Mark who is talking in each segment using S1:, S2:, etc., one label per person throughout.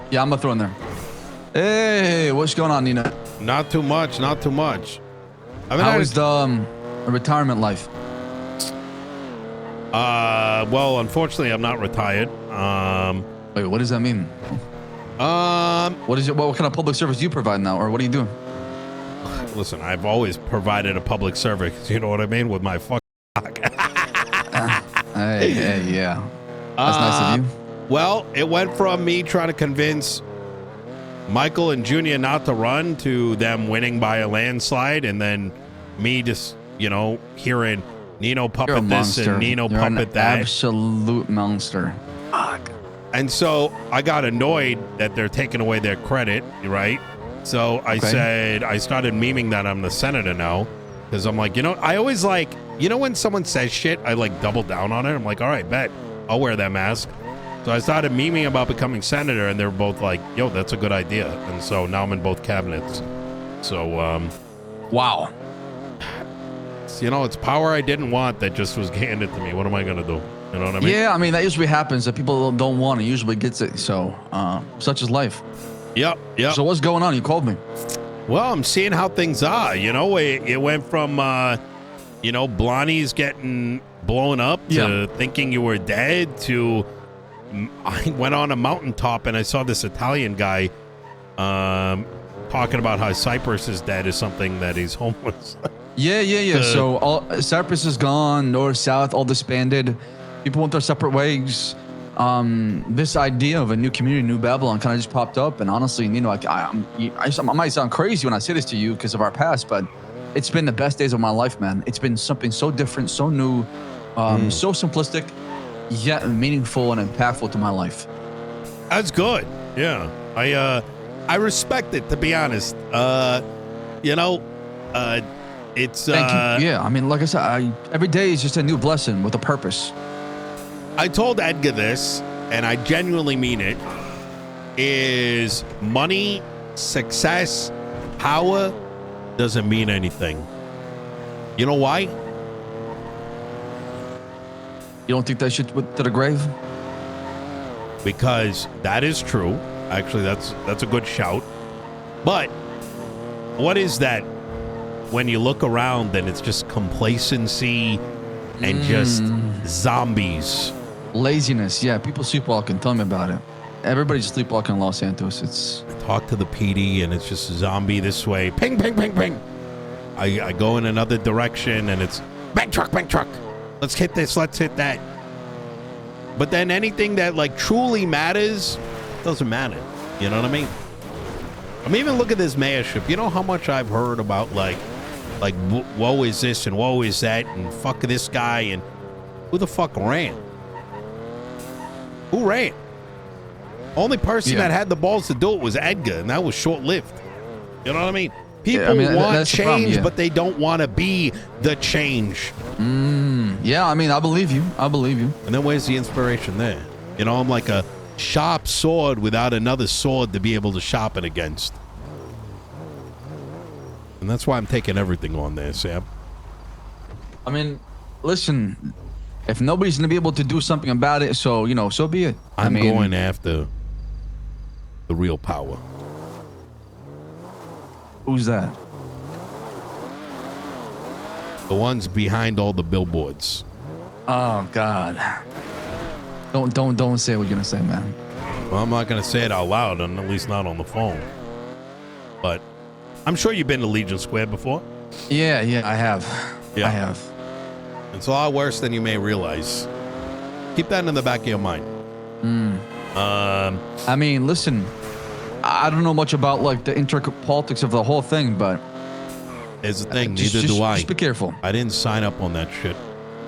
S1: Yeah, I'm gonna throw in there. Hey, what's going on, Nino?
S2: Not too much. Not too much.
S1: How is the retirement life?
S2: Well, unfortunately, I'm not retired.
S1: Wait, what does that mean? What kind of public service do you provide now, or what are you doing?
S2: Listen, I've always provided a public service. You know what I mean? With my fucking.
S1: Hey, yeah. That's nice of you.
S2: Well, it went from me trying to convince Michael and Junior not to run to them winning by a landslide, and then me just, hearing Nino puppet this and Nino
S1: You're
S2: puppet that.
S1: Absolute monster. Fuck.
S2: And so I got annoyed that they're taking away their credit, right? So I said, I started memeing that I'm the senator now, because I'm like, I always like, when someone says shit, I like double down on it. I'm like, all right, bet, I'll wear that mask. So I started memeing about becoming senator, and they're both like, yo, that's a good idea. And so now I'm in both cabinets. So,
S1: wow.
S2: It's power I didn't want that just was handed to me. What am I going to do? You know what I mean?
S1: Yeah, I mean, that usually happens that people don't want it. Usually gets it. So, such is life.
S2: Yep.
S1: So what's going on? You called me.
S2: Well, I'm seeing how things are. It went from, Blondie's getting blown up to thinking you were dead to I went on a mountaintop and I saw this Italian guy talking about how Cyprus is dead or something, that he's homeless.
S1: Yeah. So Cyprus is gone, north, south, all disbanded. People went their separate ways. This idea of a new community, New Babylon, kind of just popped up. And honestly, I might sound crazy when I say this to you because of our past, but it's been the best days of my life, man. It's been something so different, so new, so simplistic, yet meaningful and impactful to my life.
S2: That's good. Yeah. I respect it, to be honest. It's
S1: Thank you. Yeah, I mean, like I said, every day is just a new blessing with a purpose.
S2: I told Edgar this, and I genuinely mean it, is money, success, power doesn't mean anything. You know why?
S1: You don't think that shit went to the grave?
S2: Because that is true. Actually, that's a good shout. But what is that when you look around and it's just complacency and just zombies?
S1: Laziness. Yeah, people sleepwalking. Tell me about it. Everybody's sleepwalking in Los Santos. It's
S2: talk to the PD and it's just zombie this way. Ping, ping, ping, ping. I go in another direction and it's bang truck, bang truck. Let's hit this. Let's hit that. But then anything that like truly matters doesn't matter. You know what I mean? I mean, even look at this mayorship. You know how much I've heard about like woe is this and woe is that and fuck this guy, and who the fuck ran? Who ran? Only person that had the balls to do it was Edgar, and that was short-lived. You know what I mean? People want change, but they don't want to be the change.
S1: Yeah, I mean, I believe you.
S2: And then where's the inspiration there? I'm like a sharp sword without another sword to be able to sharpen against. And that's why I'm taking everything on there, Sam.
S1: I mean, listen, if nobody's going to be able to do something about it, so be it.
S2: I'm going after the real power.
S1: Who's that?
S2: The ones behind all the billboards.
S1: Oh God! Don't say what you're gonna say, man.
S2: Well, I'm not gonna say it out loud, and at least not on the phone. But I'm sure you've been to Legion Square before.
S1: Yeah, I have. Yeah. I have.
S2: It's a lot worse than you may realize. Keep that in the back of your mind.
S1: I mean, listen, I don't know much about like the intricate politics of the whole thing, but
S2: here's the thing, neither do I.
S1: Just be careful.
S2: I didn't sign up on that shit.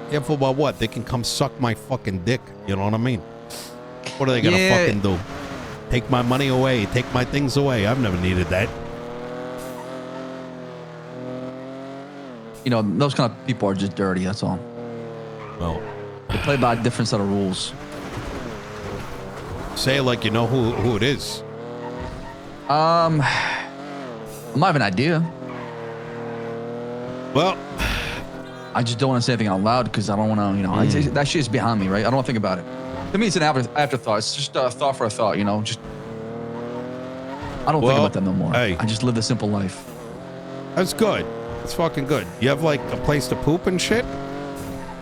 S2: Careful about what? They can come suck my fucking dick. You know what I mean? What are they gonna fucking do? Take my money away, take my things away. I've never needed that.
S1: Those kind of people are just dirty, that's all.
S2: Well,
S1: they play by a different set of rules.
S2: Say it like you know who it is.
S1: I might have an idea.
S2: Well,
S1: I just don't want to say anything out loud because I don't want to, that shit is behind me, right? I don't want to think about it. To me, it's an afterthought. It's just a thought for a thought, just I don't think about that no more.
S2: Hey.
S1: I just live the simple life.
S2: That's good. It's fucking good. You have like a place to poop and shit?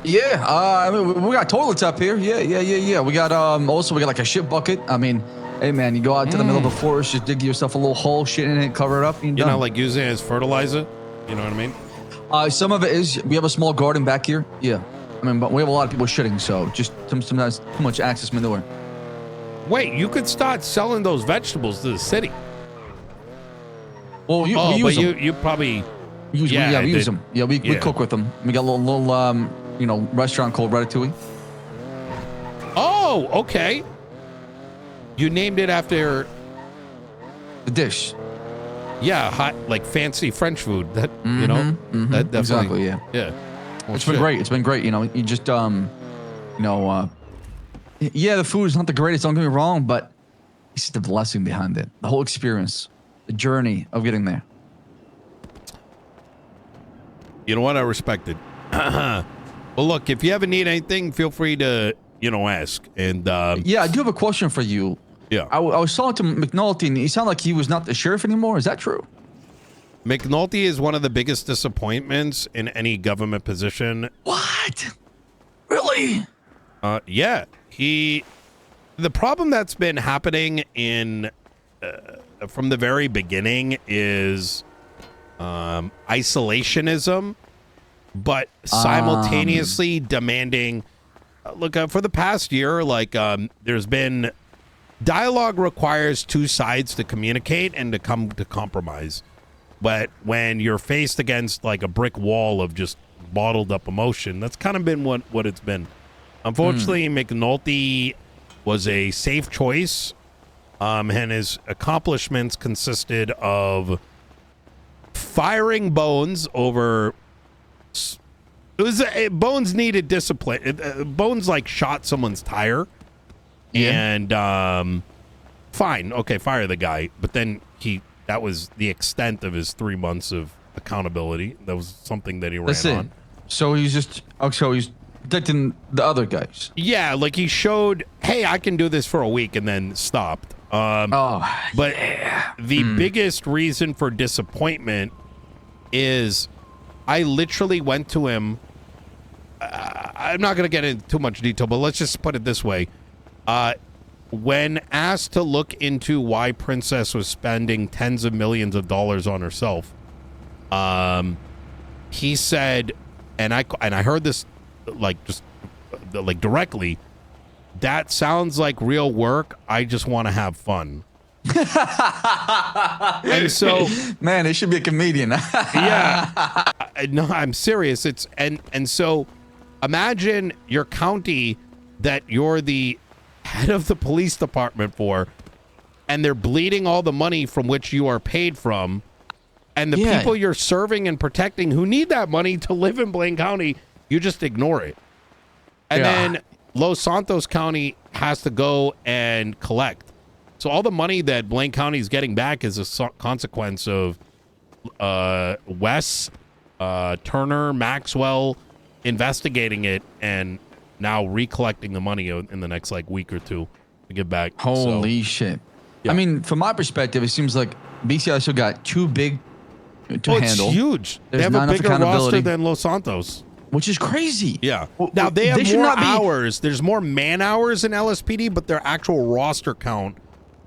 S1: Yeah, I mean, we got toilets up here. Yeah. We got also we got like a shit bucket. I mean, hey man, you go out to the middle of the forest, just dig yourself a little hole, shit in it, cover it up, and
S2: You're not like using it as fertilizer? You know what I mean?
S1: Some of it is. We have a small garden back here. Yeah, I mean, but we have a lot of people shitting, so just sometimes too much access manure.
S2: Wait, you could start selling those vegetables to the city.
S1: Well, we use them.
S2: You probably
S1: We use them. Yeah, we cook with them. We got a little restaurant called Ratatouille.
S2: Oh, okay. You named it after
S1: The dish.
S2: yeah, hot like fancy French food. That that definitely
S1: Exactly. Yeah.
S2: yeah. Well,
S1: It's been great. It's been great. You know, you just yeah, the food is not the greatest. Don't get me wrong, but it's the blessing behind it. The whole experience, the journey of getting there.
S2: You know what? I respect it. Well, look, if you ever need anything, feel free to ask. And
S1: Yeah, I do have a question for you.
S2: yeah,
S1: I was talking to McNulty, and he sounded like he was not the sheriff anymore. Is that true?
S2: McNulty is one of the biggest disappointments in any government position.
S1: What? Really?
S2: Yeah, the problem that's been happening in from the very beginning is isolationism, but simultaneously demanding. Look, for the past year, there's been dialogue requires two sides to communicate and to come to compromise. But when you're faced against like a brick wall of just bottled up emotion, that's kind of been what it's been. Unfortunately, McNulty was a safe choice, and his accomplishments consisted of firing Bones over. Bones needed discipline. Bones shot someone's tire, and fine, okay, fire the guy. But then that was the extent of his 3 months of accountability. That was something that he ran on.
S1: So he's protecting the other guys.
S2: Yeah, he showed, hey, I can do this for a week, and then stopped. The biggest reason for disappointment is I literally went to him. I'm not going to get into too much detail, but let's just put it this way. When asked to look into why Princess was spending tens of millions of dollars on herself, he said, and I heard this directly, that sounds like real work. I just want to have fun. And so,
S1: man, it should be a comedian.
S2: yeah, no, I'm serious. It's and so imagine your county that you're the head of the police department for, and they're bleeding all the money from which you are paid from, and the people you're serving and protecting who need that money to live in Blaine County, you just ignore it. And then Los Santos County has to go and collect. So all the money that Blaine County is getting back is a consequence of Wes, Turner, Maxwell investigating it and now recollecting the money in the next week or two to get back.
S1: Holy shit. Yeah. I mean, from my perspective, it seems like BCI got too big to handle.
S2: It's huge.
S1: There's
S2: they have a bigger roster than Los Santos.
S1: Which is crazy.
S2: Yeah. Now they have more hours. There's more man hours in LSPD, but their actual roster count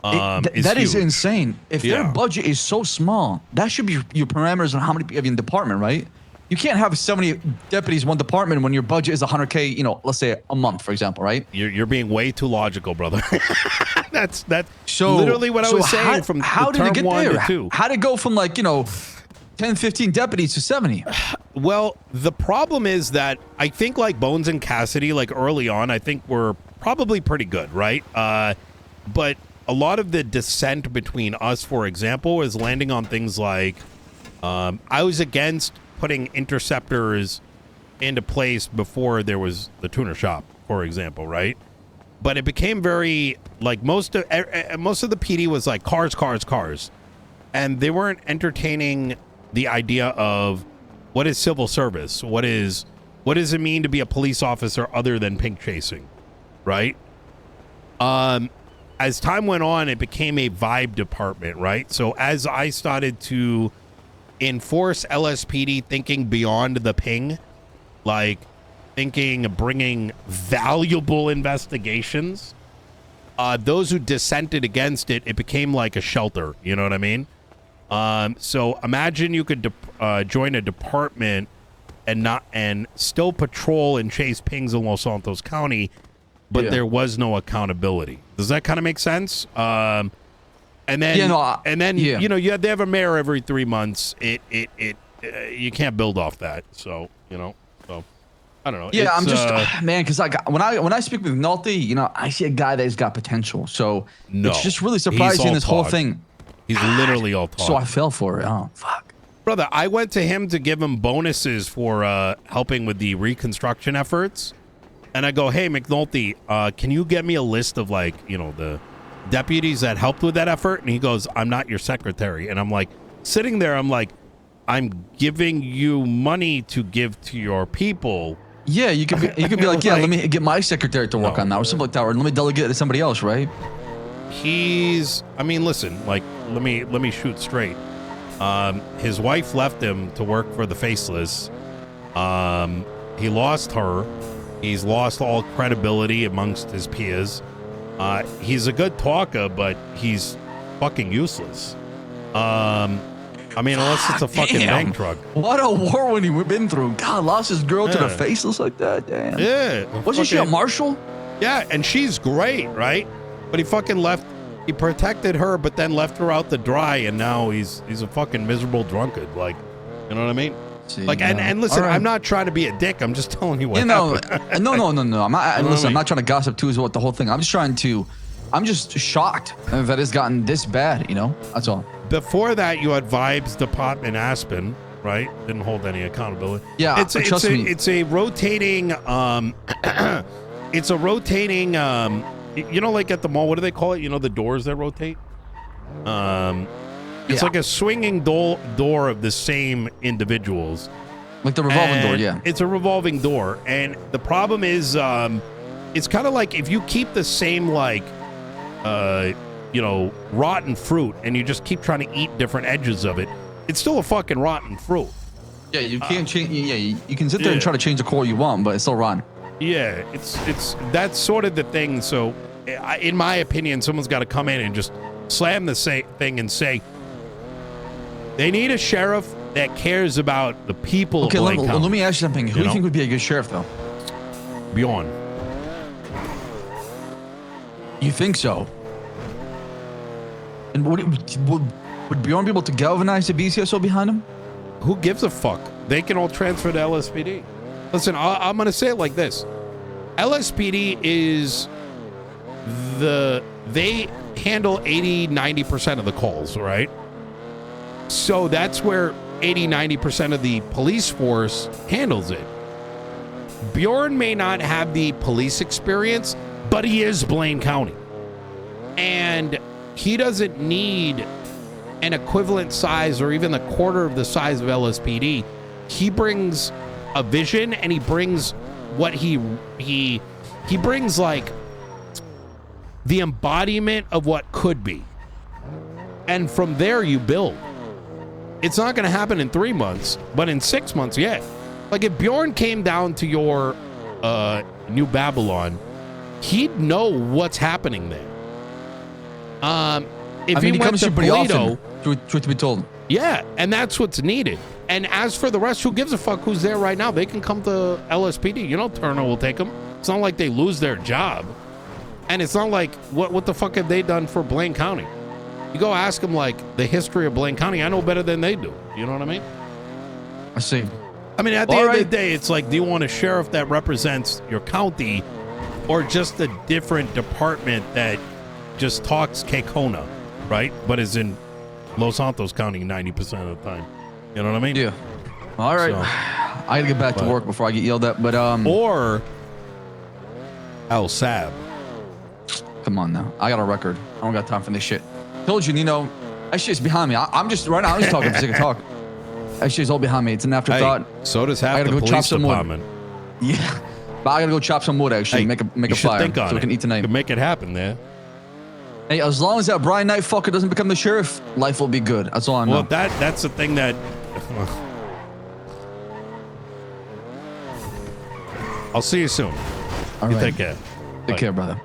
S2: is
S1: insane. If their budget is so small, that should be your parameters on how many people have in the department, right? You can't have 70 deputies in one department when your budget is 100K, let's say a month, for example, right?
S2: You're being way too logical, brother. that's literally what I was saying from
S1: how did it get
S2: one
S1: there?
S2: to two.
S1: How did it go from 10, 15 deputies to 70?
S2: Well, the problem is that I think Bones and Cassidy, early on, I think were probably pretty good, right? But a lot of the dissent between us, for example, is landing on things like I was against putting interceptors into place before there was the tuner shop, for example, right? But it became very most of the PD was cars, and they weren't entertaining the idea of what is civil service, what does it mean to be a police officer other than pink chasing, right? as time went on, it became a vibe department, right? So as I started to enforce LSPD thinking beyond the ping, like thinking of bringing valuable investigations, those who dissented against it, it became like a shelter. You know what I mean? So imagine you could join a department and still patrol and chase pings in Los Santos County, but there was no accountability. Does that kind of make sense? And then, you know, they have a mayor every 3 months. You can't build off that. So, you know, I don't know.
S1: Yeah, I'm just man, because like when I speak with Nolte, you know, I see a guy that's got potential. So it's just really surprising this whole thing.
S2: He's literally all talk.
S1: So I fell for it. Oh fuck,
S2: brother! I went to him to give him bonuses for helping with the reconstruction efforts. And I go, hey, McNulty, can you get me a list of, like, you know, the deputies that helped with that effort? And he goes, I'm not your secretary. And I'm like, sitting there, I'm like, I'm giving you money to give to your people.
S1: Yeah, you could be like, yeah, let me get my secretary to work on that or something like that, or let me delegate it to somebody else, right?
S2: I mean, listen, like, let me shoot straight. His wife left him to work for the Faceless. He lost her. He's lost all credibility amongst his peers. He's a good talker, but he's fucking useless. I mean, unless it's a fucking bank truck.
S1: What a war when we've been through. God, lost his girl to the Faceless like that. Damn.
S2: Yeah.
S1: Wasn't she a marshal?
S2: Yeah, and she's great, right? But he fucking left. He protected her, but then left her out to dry, and now he's a fucking miserable drunkard. Like, you know what I mean? Like, and listen, right. I'm not trying to be a dick. I'm just telling you what happened.
S1: No. I'm not. Listen, I'm not trying to gossip too. Is what the whole thing. I'm just shocked that it's gotten this bad. You know, that's all.
S2: Before that, you had Vibes Department Aspen, right? Didn't hold any accountability.
S1: Yeah,
S2: trust me. It's a rotating. It's a rotating. You know, like at the mall, what do they call it? You know, the doors that rotate. It's like a swinging door of the same individuals.
S1: Like the revolving door, yeah.
S2: It's a revolving door. And the problem is, it's kind of like if you keep the same, like, you know, rotten fruit and you just keep trying to eat different edges of it, it's still a fucking rotten fruit.
S1: Yeah, you can't change. Yeah, you can sit there and try to change the core you want, but it's still rotten.
S2: Yeah, that's sort of the thing. So, in my opinion, someone's got to come in and just slam the thing and say, they need a sheriff that cares about the people of Blaine County.
S1: Let me ask you something. Who do you think would be a good sheriff, though?
S2: Bjorn.
S1: You think so? And would Bjorn be able to galvanize the BCSO behind him?
S2: Who gives a fuck? They can all transfer to LSPD. Listen, I'm going to say it like this. LSPD is they handle 80-90% of the calls, right? So that's where 80-90% of the police force handles it. Bjorn may not have the police experience, but he is Blaine County. And he doesn't need an equivalent size or even a quarter of the size of LSPD. He brings a vision, and he brings what he brings, like, the embodiment of what could be. And from there you build. It's not going to happen in 3 months, but in 6 months, yeah. Like, if Bjorn came down to your New Babylon, he'd know what's happening there. If he went to Toledo,
S1: truth to be told.
S2: Yeah, and that's what's needed. And as for the rest, who gives a fuck who's there right now? They can come to LSPD. You know, Turner will take them. It's not like they lose their job. And it's not like, what the fuck have they done for Blaine County? You go ask them, like, the history of Blaine County. I know better than they do. You know what I mean?
S1: I see.
S2: I mean, at the end of the day, it's like, do you want a sheriff that represents your county or just a different department that just talks Kekona, right? But is in Los Santos County 90% of the time. You know what I mean?
S1: Yeah. All right. So, I gotta get back to work before I get yelled at, but
S2: or El Saab.
S1: Come on now. I got a record. I don't got time for this shit. Told you, Nino. That shit's behind me. I'm just right now. I'm just talking for sake of talk. That shit's all behind me. It's an afterthought.
S2: Hey, so does half the police department.
S1: Yeah. But I gotta go chop some wood. Actually, make a fire so we can eat tonight.
S2: Make it happen there.
S1: Hey, as long as that Brian Knight fucker doesn't become the sheriff, life will be good. That's all I know.
S2: Well, that's the thing that. I'll see you soon.
S1: All
S2: You
S1: right.
S2: take care.
S1: Take care, brother.